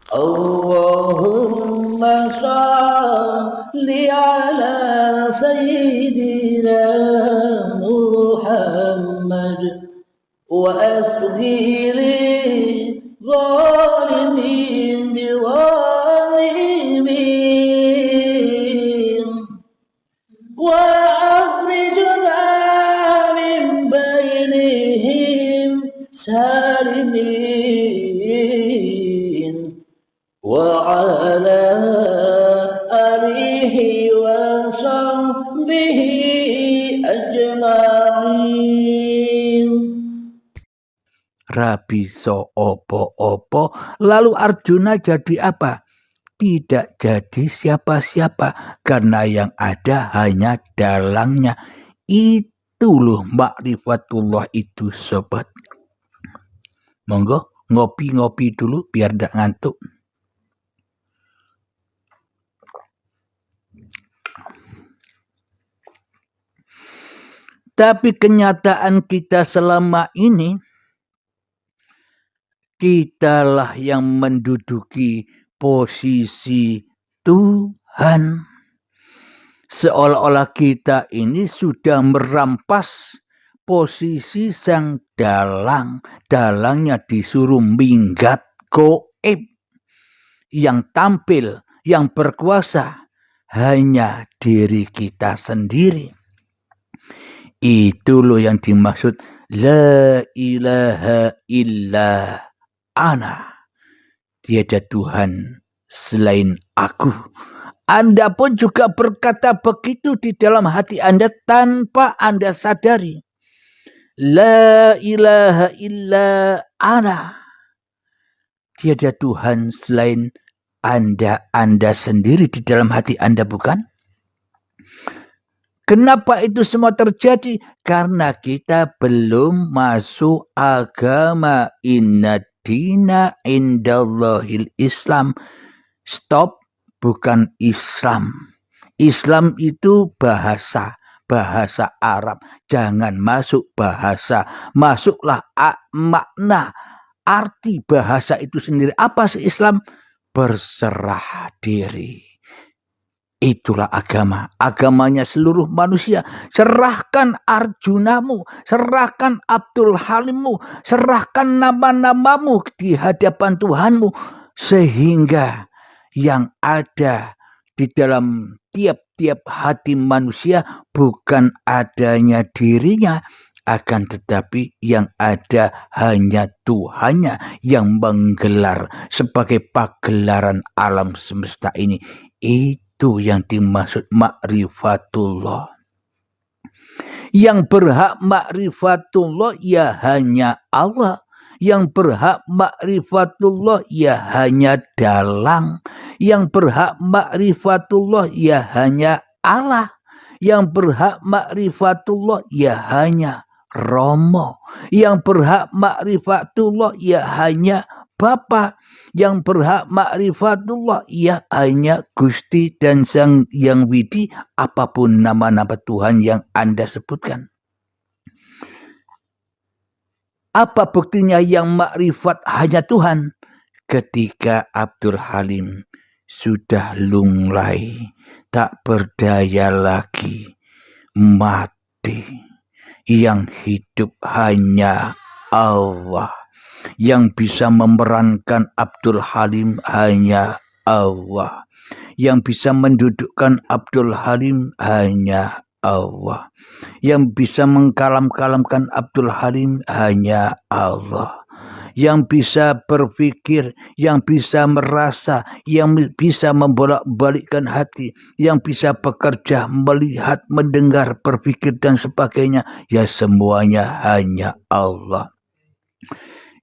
Allahumma salli ala sayyidina Muhammad wa asghiri zalimin biwalimin wa akhrijna min bainihim salimin وعلى آله وصحبه أجمعين. Rabiso opo-opo, lalu Arjuna jadi apa? Tidak jadi siapa-siapa, karena yang ada hanya dalangnya. Itu loh makrifatullah itu, sobat. Monggo ngopi-ngopi dulu biar tidak ngantuk. Tapi kenyataan kita selama ini, kitalah yang menduduki posisi Tuhan. Seolah-olah kita ini sudah merampas posisi sang dalang. Dalangnya disuruh minggat goib. Yang tampil, yang berkuasa, hanya diri kita sendiri. Itu loh yang dimaksud la ilaha illa ana. Tiada Tuhan selain aku. Anda pun juga berkata begitu di dalam hati Anda tanpa Anda sadari. La ilaha illa ana. Tiada Tuhan selain Anda sendiri di dalam hati Anda, bukan? Kenapa itu semua terjadi? Karena kita belum masuk agama. Inna dina indallahil Islam. Stop, bukan Islam. Islam itu bahasa Arab. Jangan masuk bahasa. Masuklah makna, arti bahasa itu sendiri. Apa sih Islam? Berserah diri. Itulah agama. Agamanya seluruh manusia. Serahkan Arjunamu. Serahkan Abdul Halimmu. Serahkan nama-namamu di hadapan Tuhanmu. Sehingga yang ada di dalam tiap-tiap hati manusia bukan adanya dirinya, akan tetapi yang ada hanya Tuhannya yang menggelar sebagai pagelaran alam semesta ini. Itu yang dimaksud ma'rifatullah. Yang berhak ma'rifatullah ya hanya Allah. Yang berhak ma'rifatullah ya hanya dalang. Yang berhak ma'rifatullah ya hanya Allah. Yang berhak ma'rifatullah ya hanya Romo. Yang berhak ma'rifatullah ya hanya Bapa. Yang berhak ma'rifatullah ya hanya Gusti dan Sang Yang Widi, apapun nama-nama Tuhan yang Anda sebutkan. Apa buktinya yang makrifat hanya Tuhan? Ketika Abdul Halim sudah lunglai, tak berdaya lagi, mati. Yang hidup hanya Allah. Yang bisa memerankan Abdul Halim hanya Allah. Yang bisa mendudukkan Abdul Halim hanya Allah. Yang bisa mengkalam-kalamkan Abdul Halim hanya Allah. Yang bisa berpikir, yang bisa merasa, yang bisa membolak-balikkan hati, yang bisa bekerja, melihat, mendengar, berpikir dan sebagainya, ya semuanya hanya Allah.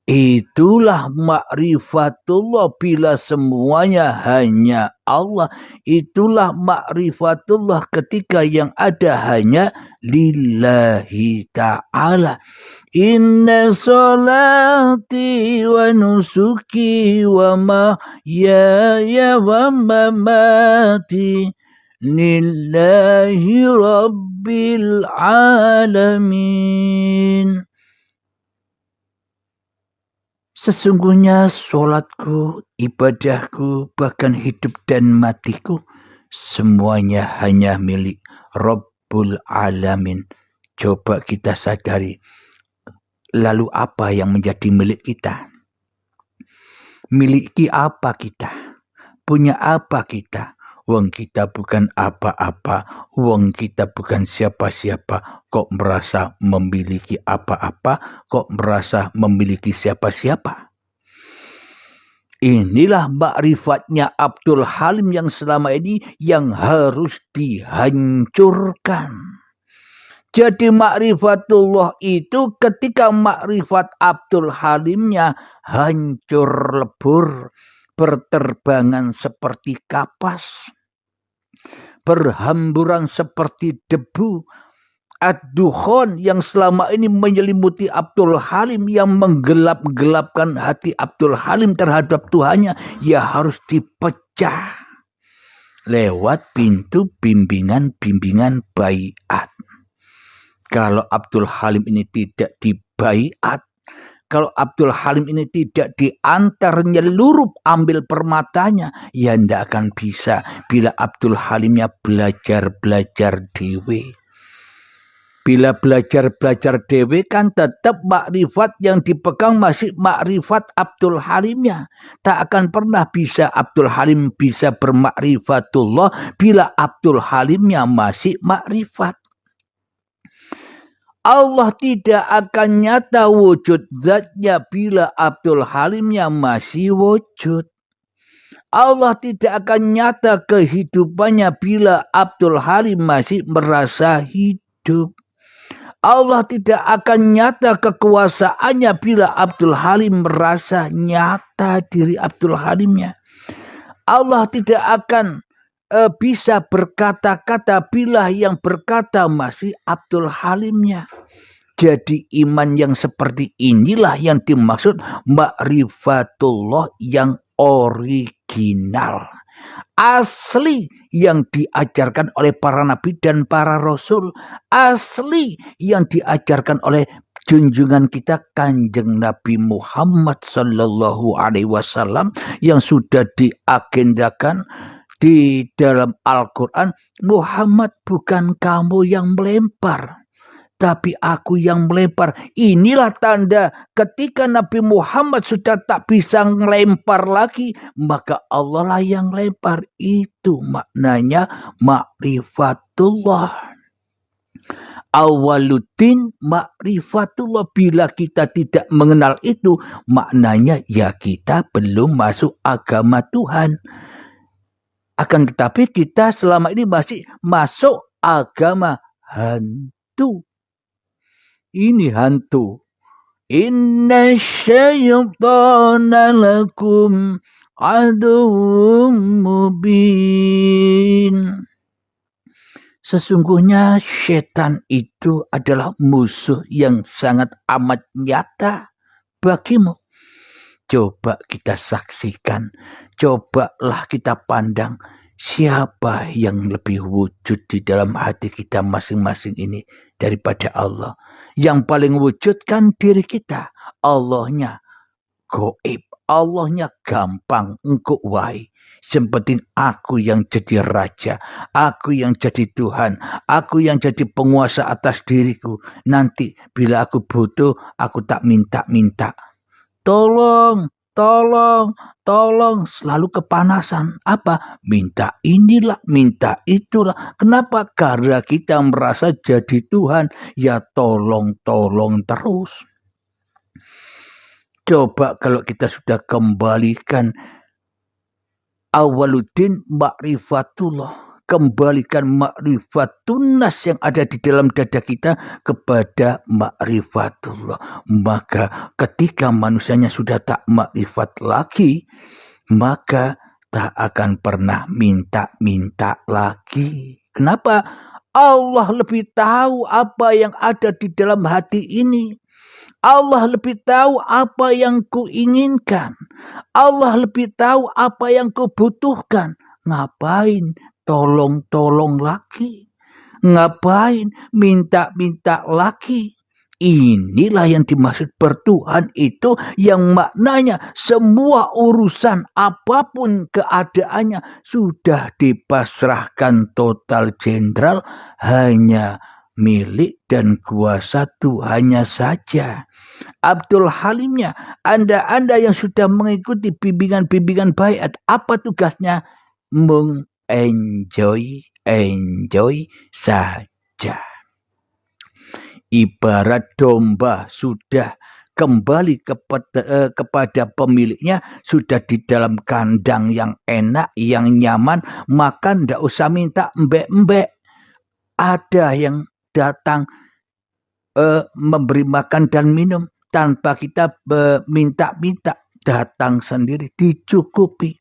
Itulah ma'rifatullah bila semuanya hanya Allah. Itulah ma'rifatullah ketika yang ada hanya lillahi ta'ala. Inna salati wa nusuki wa mahyaya wa mamati lillahi rabbil alamin. Sesungguhnya sholatku, ibadahku, bahkan hidup dan matiku, semuanya hanya milik Rabbul Alamin. Coba kita sadari, lalu apa yang menjadi milik kita? Miliki apa kita? Punya apa kita? Wong kita bukan apa-apa, wong kita bukan siapa-siapa, kok merasa memiliki apa-apa, kok merasa memiliki siapa-siapa. Inilah makrifatnya Abdul Halim yang selama ini yang harus dihancurkan. Jadi makrifatullah itu ketika makrifat Abdul Halimnya hancur lebur, berterbangan seperti kapas, berhamburan seperti debu, ad-dukhon yang selama ini menyelimuti Abdul Halim, yang menggelap-gelapkan hati Abdul Halim terhadap Tuhannya, ya harus dipecah lewat pintu bimbingan-bimbingan baiat. Kalau Abdul Halim ini tidak dibaiat, kalau Abdul Halim ini tidak diantar nyelurup ambil permatanya, ya tidak akan bisa bila Abdul Halimnya belajar dewe. Bila belajar dewe kan tetap makrifat yang dipegang masih makrifat Abdul Halimnya. Tak akan pernah bisa Abdul Halim bisa bermakrifatullah bila Abdul Halimnya masih makrifat. Allah tidak akan nyata wujud zatnya bila Abdul Halimnya masih wujud. Allah tidak akan nyata kehidupannya bila Abdul Halim masih merasa hidup. Allah tidak akan nyata kekuasaannya bila Abdul Halim merasa nyata diri Abdul Halimnya. Allah tidak akan bisa berkata-kata bila yang berkata masih Abdul Halimnya. Jadi iman yang seperti inilah yang dimaksud makrifatullah yang original, asli, yang diajarkan oleh para nabi dan para rasul, asli yang diajarkan oleh junjungan kita Kanjeng Nabi Muhammad sallallahu alaihi wasallam yang sudah diagendakan di dalam Al-Quran. Muhammad, bukan kamu yang melempar, tapi aku yang melempar. Inilah tanda ketika Nabi Muhammad sudah tak bisa melempar lagi, maka Allah lah yang lempar. Itu maknanya makrifatullah. Awaluddin makrifatullah. Bila kita tidak mengenal itu, maknanya ya kita belum masuk agama Tuhan. Akan tetapi kita selama ini masih masuk agama hantu. Ini hantu. Inna syaitana lakum aduwwum mubin. Sesungguhnya setan itu adalah musuh yang sangat amat nyata bagimu. Coba kita saksikan, cobalah kita pandang siapa yang lebih wujud di dalam hati kita masing-masing ini daripada Allah. Yang paling wujud kan diri kita. Allahnya goib, Allahnya gampang, engkau wae. Yang penting aku yang jadi raja, aku yang jadi Tuhan, aku yang jadi penguasa atas diriku. Nanti bila aku butuh, aku tak minta-minta. Tolong, selalu kepanasan. Apa? Minta inilah, minta itulah. Kenapa? Karena kita merasa jadi Tuhan. Ya tolong terus. Coba kalau kita sudah kembalikan awaluddin makrifatullah. Kembalikan makrifatun-nas yang ada di dalam dada kita kepada makrifatullah. Maka ketika manusianya sudah tak makrifat lagi, maka tak akan pernah minta-minta lagi. Kenapa? Allah lebih tahu apa yang ada di dalam hati ini. Allah lebih tahu apa yang ku inginkan. Allah lebih tahu apa yang ku butuhkan. Ngapain tolong lagi? Ngapain minta-minta lagi? Inilah yang dimaksud bertuhan itu, yang maknanya semua urusan apapun keadaannya sudah dipasrahkan total jenderal, hanya milik dan kuasa Tuhannya saja. Abdul Halimnya, Anda yang sudah mengikuti bimbingan-bimbingan baiat, apa tugasnya? Enjoy saja. Ibarat domba sudah kembali kepada pemiliknya, sudah di dalam kandang yang enak, yang nyaman, makan ndak usah minta embek-embek. Ada yang datang memberi makan dan minum tanpa kita minta-minta, datang sendiri, dicukupi.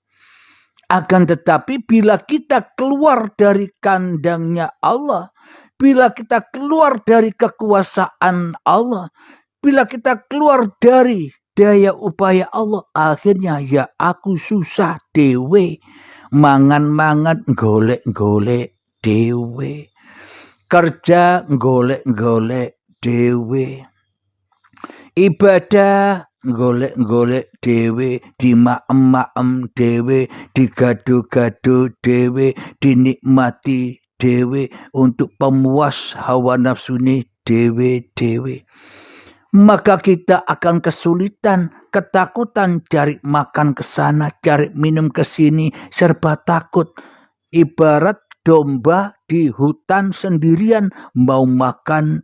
Akan tetapi bila kita keluar dari kandangnya Allah, bila kita keluar dari kekuasaan Allah, bila kita keluar dari daya upaya Allah, akhirnya ya aku susah dewe, mangan-mangan golek-golek dewe, kerja golek-golek dewe, ibadah golek-golek dewe, dimaem-maem dewe, digado-gado dewe, dinikmati dewe, untuk pemuas hawa nafsune dewe-dewe. Maka kita akan kesulitan, ketakutan, cari makan ke sana, cari minum ke sini, serba takut. Ibarat domba di hutan sendirian, mau makan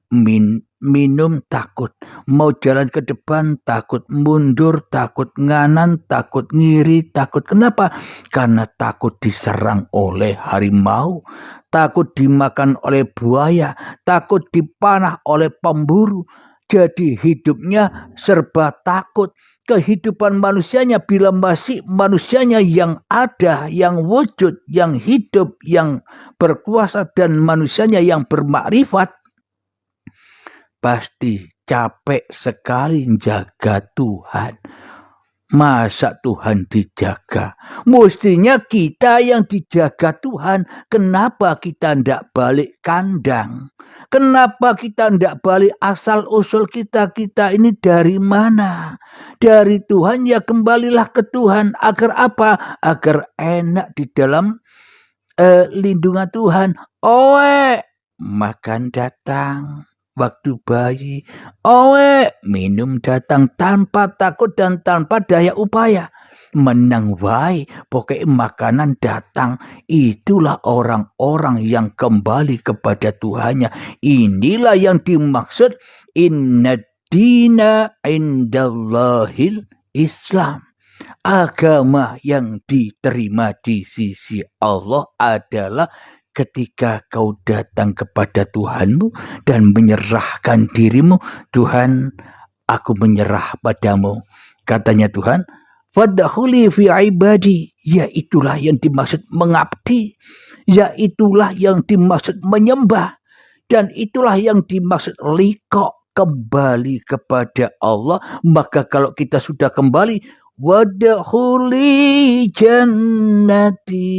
minum takut, mau jalan ke depan takut, mundur takut, nganan takut, ngiri takut. Kenapa? Karena takut diserang oleh harimau, takut dimakan oleh buaya, takut dipanah oleh pemburu. Jadi hidupnya serba takut. Kehidupan manusianya, bila masih manusianya yang ada, yang wujud, yang hidup, yang berkuasa, dan manusianya yang bermakrifat, pasti capek sekali jaga Tuhan. Masa Tuhan dijaga? Mestinya kita yang dijaga Tuhan. Kenapa kita tidak balik kandang? Kenapa kita tidak balik asal usul kita? Kita ini dari mana? Dari Tuhan, ya kembalilah ke Tuhan. Agar apa? Agar enak di dalam lindungan Tuhan. Makan datang waktu bayi, minum datang tanpa takut dan tanpa daya upaya. Menang wae, pokoknya makanan datang. Itulah orang-orang yang kembali kepada Tuhannya. Inilah yang dimaksud inna dina indallahil Islam. Agama yang diterima di sisi Allah adalah ketika kau datang kepada Tuhanmu dan menyerahkan dirimu. Tuhan, aku menyerah padamu. Katanya Tuhan, fadkhuli fi ibadi. Ya itulah yang dimaksud mengabdi. Ya itulah yang dimaksud menyembah. Dan itulah yang dimaksud liqa, kembali kepada Allah. Maka kalau kita sudah kembali, wadkhuli jannati,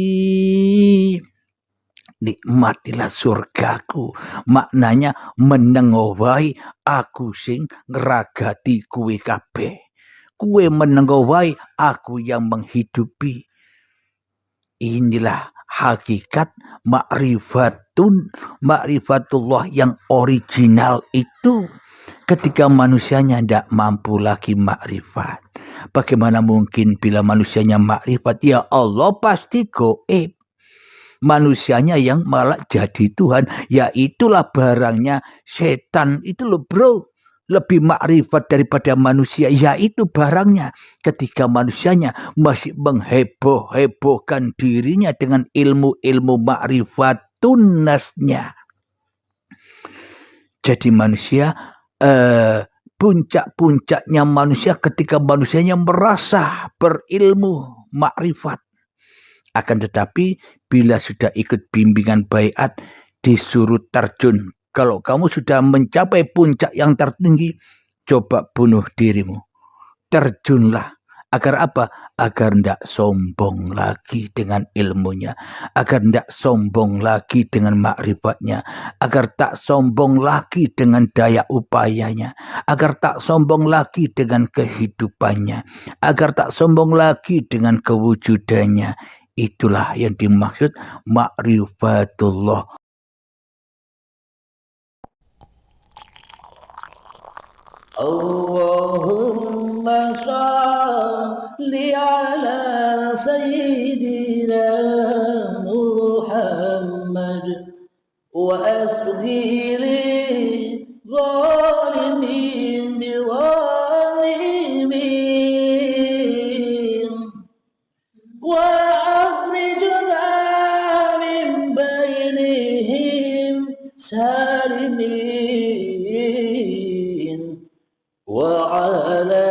nikmatilah surgaku. Maknanya menengowai aku sing ngeragati kue kabeh. Kue menengowai aku yang menghidupi. Inilah hakikat ma'rifatullah yang original itu. Ketika manusianya tidak mampu lagi makrifat. Bagaimana mungkin bila manusianya makrifat? Ya Allah pasti goib. Manusianya yang malah jadi Tuhan. Ya itulah barangnya setan itu loh bro. Lebih makrifat daripada manusia. Ya itu barangnya. Ketika manusianya masih mengheboh-hebohkan dirinya dengan ilmu-ilmu makrifatun nasnya. Jadi manusia, puncak-puncaknya manusia ketika manusianya merasa berilmu makrifat. Akan tetapi bila sudah ikut bimbingan baiat, disuruh terjun. Kalau kamu sudah mencapai puncak yang tertinggi, coba bunuh dirimu. Terjunlah. Agar apa? Agar tidak sombong lagi dengan ilmunya. Agar tidak sombong lagi dengan makrifatnya. Agar tak sombong lagi dengan daya upayanya. Agar tak sombong lagi dengan kehidupannya. Agar tak sombong lagi dengan kewujudannya. Itulah yang dimaksud ma'rifatullah. Allahumma salli ala sayyidina Muhammad wa asghiri zalimin biwalimin wa akhrijna min bainihim salimin وعلى